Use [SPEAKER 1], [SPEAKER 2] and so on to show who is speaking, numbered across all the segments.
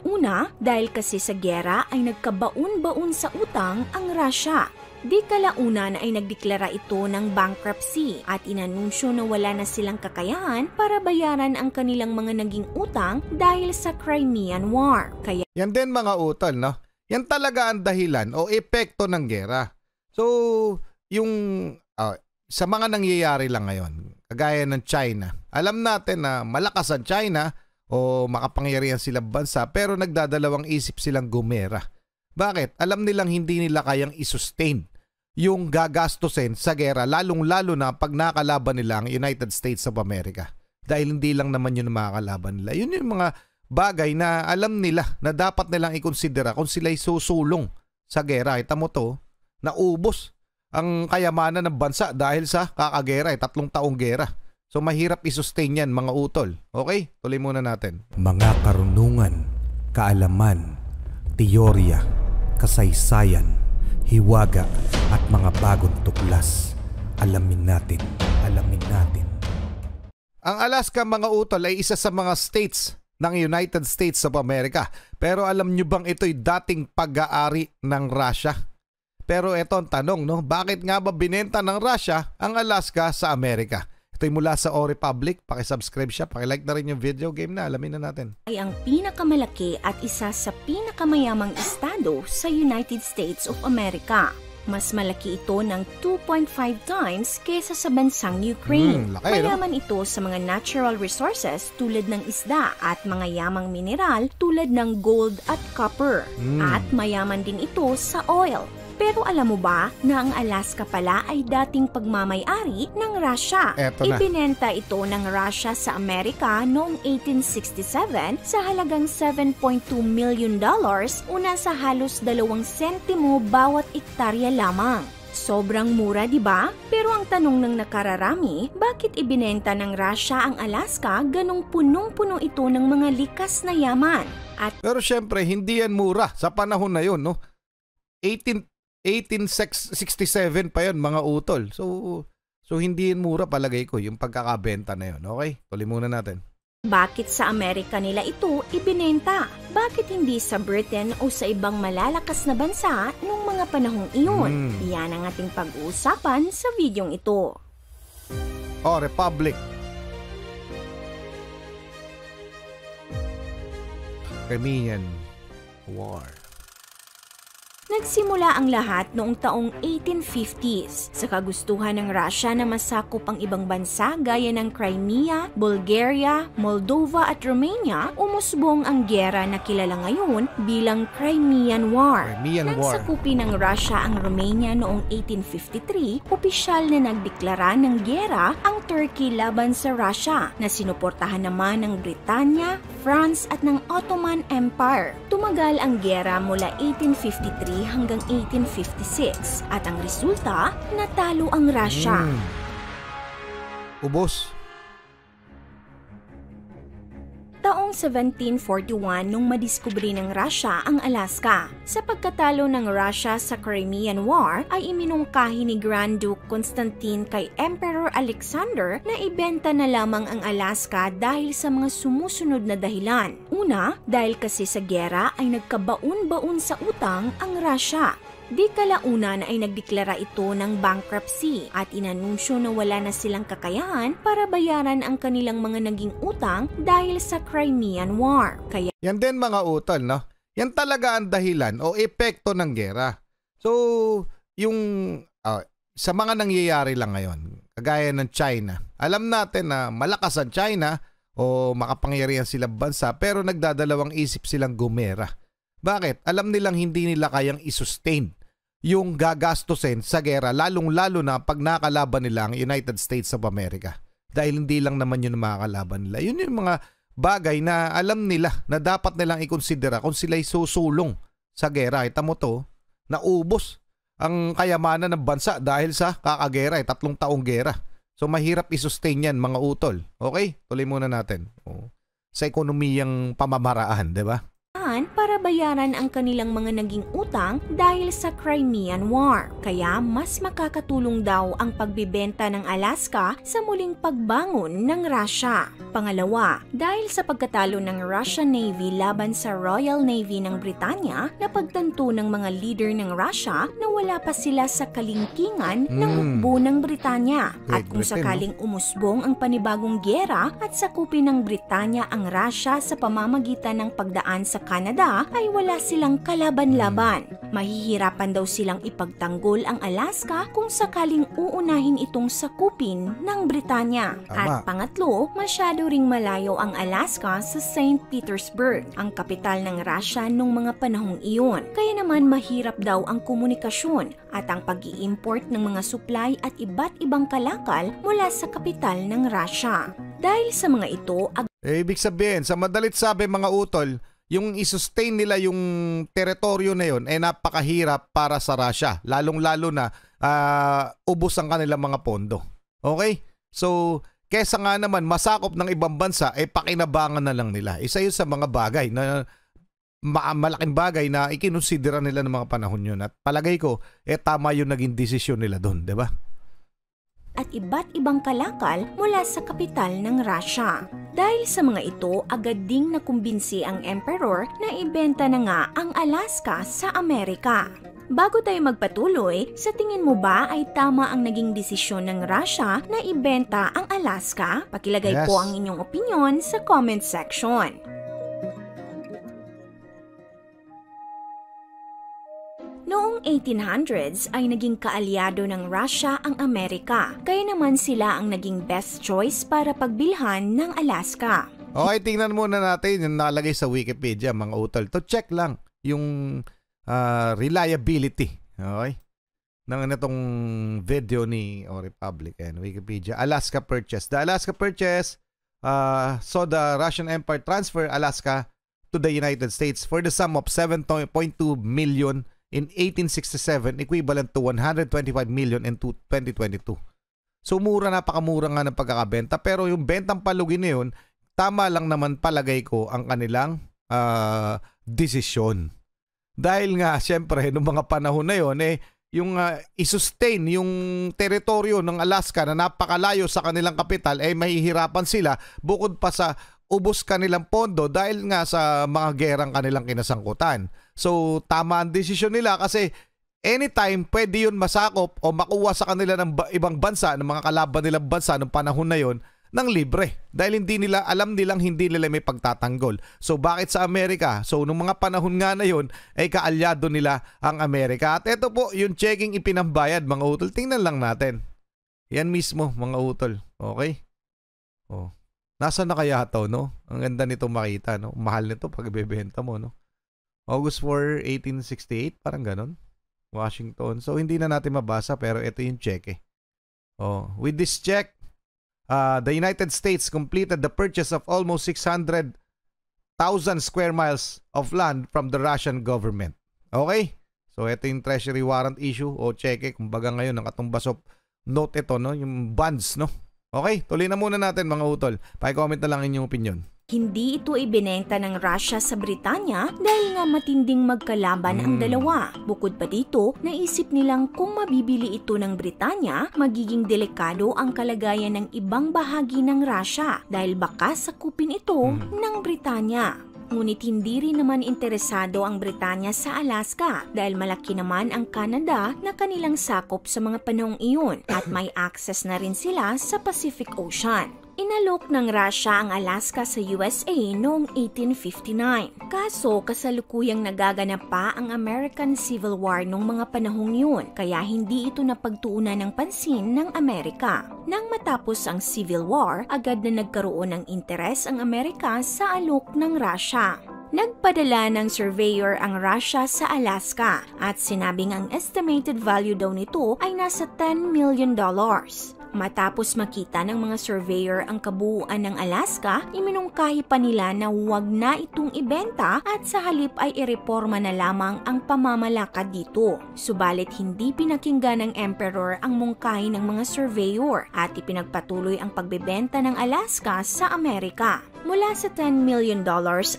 [SPEAKER 1] Una, dahil kasi sa giyera ay nagkabaon-baon sa utang ang Russia. Di kalaunan ay nagdeklara ito ng bankruptcy at inanunsyo na wala na silang kakayahan para bayaran ang kanilang mga naging utang dahil sa Crimean War. Kaya
[SPEAKER 2] yan din mga utol, no? Yan talaga ang dahilan o epekto ng giyera. So, yung sa mga nangyayari lang ngayon, kagaya ng China, alam natin na malakas ang China o makapangyarihan silang bansa pero nagdadalawang isip silang gumera. Bakit? Alam nilang hindi nila kayang isustain yung gagastusin sa gera, lalong-lalo na pag nakalaban nila ang United States of America. Dahil hindi lang naman yun makakalaban nila. Yun yung mga bagay na alam nila na dapat nilang ikonsidera kung sila'y susulong sa gera. Ita mo to, naubos ang kayamanan ng bansa dahil sa kakagera, 3 taong gera. So mahirap i-sustain yan mga utol. Okay? Tuloy muna natin.
[SPEAKER 3] Mga karunungan, kaalaman, teorya, kasaysayan, hiwaga at mga bagong tuklas. Alamin natin, alamin natin.
[SPEAKER 2] Ang Alaska mga utol ay isa sa mga states ng United States of America. Pero alam nyo bang ito'y dating pag-aari ng Russia? Pero eto ang tanong, no? Bakit nga ba binenta ng Russia ang Alaska sa Amerika? Ito'y mula sa O Republic. Pakisubscribe siya. Pakilike na rin yung video. Game na. Alamin na natin.
[SPEAKER 1] ay ang pinakamalaki at isa sa pinakamayamang estado sa United States of America. Mas malaki ito ng 2.5 times kesa sa bansang Ukraine.
[SPEAKER 2] Laki, no?
[SPEAKER 1] Mayaman ito sa mga natural resources tulad ng isda at mga yamang mineral tulad ng gold at copper. At mayaman din ito sa oil. Pero alam mo ba na ang Alaska pala ay dating pagmamay-ari ng Russia?
[SPEAKER 2] Eto na.
[SPEAKER 1] Ibinenta ito ng Russia sa Amerika noong 1867 sa halagang $7.2 million, una sa halos 2 sentimo bawat ektarya lamang. Sobrang mura, di ba? Pero ang tanong ng nakararami, bakit ibinenta ng Russia ang Alaska ganong punong-puno ito ng mga likas na yaman?
[SPEAKER 2] Pero syempre, hindi yan mura sa panahon na yun, no? 1867 pa yun, mga utol. So hindi yan mura palagay ko, yung pagkakabenta na yun. Okay? Tuloy muna natin.
[SPEAKER 1] Bakit sa Amerika nila ito ibinenta? Bakit hindi sa Britain o sa ibang malalakas na bansa noong mga panahong iyon? Yan ang ating pag-uusapan sa videong ito.
[SPEAKER 2] O Republic. Crimean War.
[SPEAKER 1] Nagsimula ang lahat noong taong 1850s sa kagustuhan ng Russia na masakop ang ibang bansa gaya ng Crimea, Bulgaria, Moldova at Romania. Umusbong ang giyera na kilala ngayon bilang Crimean War.
[SPEAKER 2] Crimean War.
[SPEAKER 1] Nang sakupin ng Russia ang Romania noong 1853, opisyal na nagdeklara ng giyera ang Turkey laban sa Russia na sinuportahan naman ng Britanya, France at ng Ottoman Empire. Tumagal ang giyera mula 1853 hanggang 1856 at ang resulta, natalo ang Russia.
[SPEAKER 2] Ubos.
[SPEAKER 1] Taong 1741 nung madiskubre ng Russia ang Alaska. Sa pagkatalo ng Russia sa Crimean War ay iminungkahi ni Grand Duke Constantine kay Emperor Alexander na ibenta na lamang ang Alaska dahil sa mga sumusunod na dahilan. Una, dahil kasi sa giyera ay nagkabaon-baon sa utang ang Russia. Di kalaunan ay nagdeklara ito ng bankruptcy at inanunsyo na wala na silang kakayahan para bayaran ang kanilang mga naging utang dahil sa Crimean War. Kaya
[SPEAKER 2] yan din mga utol, no? Yan talaga ang dahilan o epekto ng gera. So, yung sa mga nangyayari lang ngayon, kagaya ng China, alam natin na malakas ang China o makapangyarihan silang bansa pero nagdadalawang isip silang gumera. Bakit? Alam nilang hindi nila kayang isustain yung gagastusin sa gera, lalong-lalo na pag nakalaban nila ang United States of America. Dahil hindi lang naman yun makakalaban nila. Yun yung mga bagay na alam nila na dapat nilang ikonsidera kung sila'y susulong sa gera. Ita mo to, naubos ang kayamanan ng bansa dahil sa kakagera, 3 taong gera. So mahirap isustain yan mga utol. Okay? Tuloy muna natin. Sa ekonomiyang pamamaraan, di ba?
[SPEAKER 1] para para bayaran ang kanilang mga naging utang dahil sa Crimean War. Kaya mas makakatulong daw ang pagbibenta ng Alaska sa muling pagbangon ng Russia. Pangalawa, dahil sa pagkatalo ng Russian Navy laban sa Royal Navy ng Britanya, napagtanto ng mga leader ng Russia na wala pa sila sa kalingkingan ng hukbo ng Britanya. At kung sakaling umusbong ang panibagong giyera at sakupin ng Britanya ang Russia sa pamamagitan ng pagdaan sa Canada, ay wala silang kalaban-laban. Mahihirapan daw silang ipagtanggol ang Alaska kung sakaling uunahin itong sakupin ng Britanya. At pangatlo, masyado ring malayo ang Alaska sa St. Petersburg, ang kapital ng Russia noong mga panahong iyon. Kaya naman mahirap daw ang komunikasyon at ang pag-i-import ng mga supply at iba't ibang kalakal mula sa kapital ng Russia. Dahil sa mga ito,
[SPEAKER 2] ibig sabihin, sa madalit sabi mga utol, yung i-sustain nila yung teritoryo na yun ay napakahirap para sa Russia. Lalong-lalo na ubos ang kanilang mga pondo. Okay? So, kesa nga naman masakop ng ibang bansa, pakinabangan na lang nila. Isa yun sa mga bagay na malaking bagay na ikinonsidera nila ng mga panahon yun. At palagay ko, tama yung naging desisyon nila doon, di ba?
[SPEAKER 1] At iba't ibang kalakal mula sa kapital ng Russia. Dahil sa mga ito, agad ding nakumbinsi ang emperor na ibenta na nga ang Alaska sa Amerika. Bago tayo magpatuloy, sa tingin mo ba ay tama ang naging desisyon ng Russia na ibenta ang Alaska? Pakilagay po ang inyong opinion sa comment section. Noong 1800s ay naging kaalyado ng Russia ang Amerika, kaya naman sila ang naging best choice para pagbilhan ng Alaska.
[SPEAKER 2] Okay, tingnan muna natin yung nalagay sa Wikipedia, mga utol. To check lang yung reliability, okay, ng itong video ni Republic and Wikipedia. Alaska purchase. The Alaska purchase saw the Russian Empire transfer Alaska to the United States for the sum of 7.2 million in 1867, equivalent to 125 million in 2022. So mura, napakamura nga ng pagkakabenta, pero yung bentang palugi na yun, tama lang naman palagay ko ang kanilang desisyon. Dahil nga, siyempre, noong mga panahon na yun, yung i-sustain yung teritoryo ng Alaska na napakalayo sa kanilang kapital, mahihirapan sila bukod pa sa ubos kanilang pondo dahil nga sa mga gerang kanilang kinasangkutan. So, tama ang desisyon nila kasi anytime pwede yun masakop o makuha sa kanila ng ibang bansa, ng mga kalaban nilang bansa ng panahon na yun, ng libre. Dahil hindi nila, alam nilang hindi nila may pagtatanggol. So, bakit sa Amerika? So, nung mga panahon nga na yun, ay kaalyado nila ang Amerika. At ito po, yung checking ipinambayad, mga utol. Tingnan lang natin. Yan mismo, mga utol. Okay? Oh. Nasaan na kaya ito, no? Ang ganda nito makita, no? Mahal nito pag ibebenta mo, no? August 4, 1868, parang ganon. Washington. So, hindi na natin mabasa, pero ito yung check, Oh, with this check, the United States completed the purchase of almost 600,000 square miles of land from the Russian government. Okay? So, ito yung treasury warrant issue o cheque. Kumbaga ngayon, ang katumbas of note ito, no? Yung bonds, no? Okay, tuloy na muna natin mga utol. Pa-comment na lang inyong opinion.
[SPEAKER 1] Hindi ito ibinenta ng Russia sa Britanya dahil nga matinding magkalaban ang dalawa. Bukod pa dito, naisip nilang kung mabibili ito ng Britanya, magiging delikado ang kalagayan ng ibang bahagi ng Russia dahil baka sakupin ito ng Britanya. Ngunit hindi rin naman interesado ang Britanya sa Alaska dahil malaki naman ang Canada na kanilang sakop sa mga panahong iyon at may access na rin sila sa Pacific Ocean. Inalok ng Russia ang Alaska sa USA noong 1859. Kaso kasalukuyang nagaganap pa ang American Civil War noong mga panahong yun, kaya hindi ito napagtuunan ng pansin ng Amerika. Nang matapos ang Civil War, agad na nagkaroon ng interes ang Amerika sa alok ng Russia. Nagpadala ng surveyor ang Russia sa Alaska at sinabing ang estimated value daw nito ay nasa $10 million. Matapos makita ng mga surveyor ang kabuuan ng Alaska, iminungkahi pa nila na huwag na itong ibenta at sa halip ay ireporma na lamang ang pamamalakad dito. Subalit hindi pinakinggan ng emperor ang mungkahi ng mga surveyor at ipinagpatuloy ang pagbebenta ng Alaska sa Amerika. Mula sa $10 million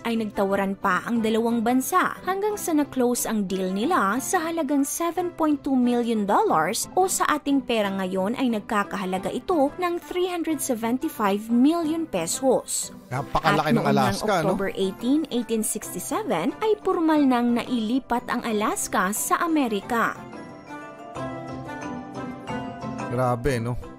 [SPEAKER 1] ay nagtawaran pa ang dalawang bansa hanggang sa na-close ang deal nila sa halagang $7.2 million o sa ating pera ngayon ay nagkakahalaga ito ng 375 million pesos.
[SPEAKER 2] Napakalaki ng Alaska,
[SPEAKER 1] at noong October 18, 1867 ay formal nang nailipat ang Alaska sa Amerika.
[SPEAKER 2] Grabe, no?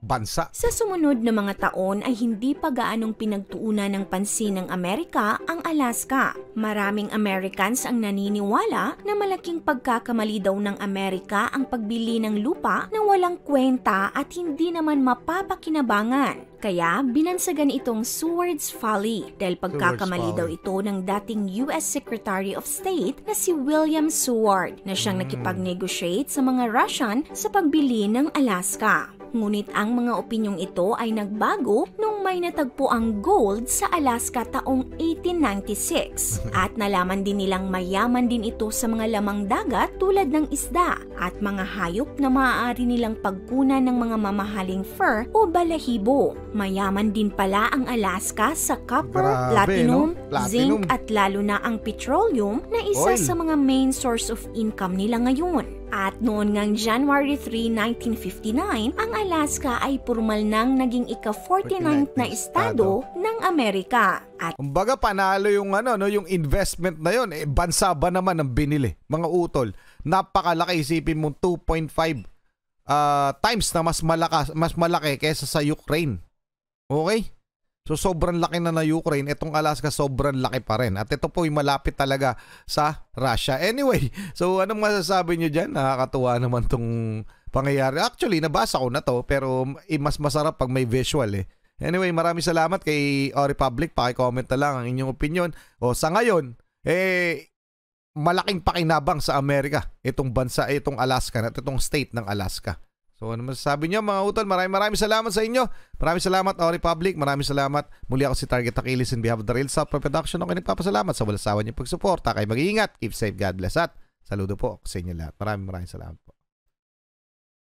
[SPEAKER 2] Bansa.
[SPEAKER 1] Sa sumunod na mga taon ay hindi pa gaanong pinagtuunan ng pansin ng Amerika ang Alaska. Maraming Americans ang naniniwala na malaking pagkakamali daw ng Amerika ang pagbili ng lupa na walang kwenta at hindi naman mapapakinabangan. Kaya binansagan itong Seward's Folly dahil pagkakamali daw ito ng dating US Secretary of State na si William Seward na siyang nakipag-negotiate sa mga Russian sa pagbili ng Alaska. Ngunit ang mga opinyong ito ay nagbago nung may natagpo ang gold sa Alaska taong 1896 at nalaman din nilang mayaman din ito sa mga lamang dagat tulad ng isda at mga hayop na maaari nilang pagkunan ng mga mamahaling fur o balahibo. Mayaman din pala ang Alaska sa copper, platinum, zinc at lalo na ang petroleum na isa sa mga main source of income nila ngayon. At noon ngang January 3, 1959, ang Alaska ay formal nang naging ika-49th na estado ng Amerika. At
[SPEAKER 2] kumbaga panalo yung yung investment na yon, bansa ba naman ang binili, mga utol. Napakalaki, isipin mo 2.5 times na mas malaki kaysa sa Ukraine. Okay? So sobrang laki na Ukraine, itong Alaska sobrang laki pa rin. At ito po ay malapit talaga sa Russia. Anyway, so anong masasabi nyo dyan? Nakakatuwa naman tong pangyayari. Actually, nabasa ko na to, pero mas masarap pag may visual eh. Anyway, maraming salamat kay Republic. Paki-comment na lang ang inyong opinion. O sa ngayon, malaking pakinabang sa Amerika itong bansa, itong Alaska, at itong state ng Alaska. So ano masasabi nyo mga utol? Maraming salamat sa inyo. Maraming salamat Republic. Maraming salamat. Muli ako si Target Achilles in behalf of the Real South Production. Ako nagpapasalamat sa wala sawa niyong pagsuporta. Kayo mag-iingat. Keep safe. God bless. At saludo po sa inyo lahat. Maraming salamat.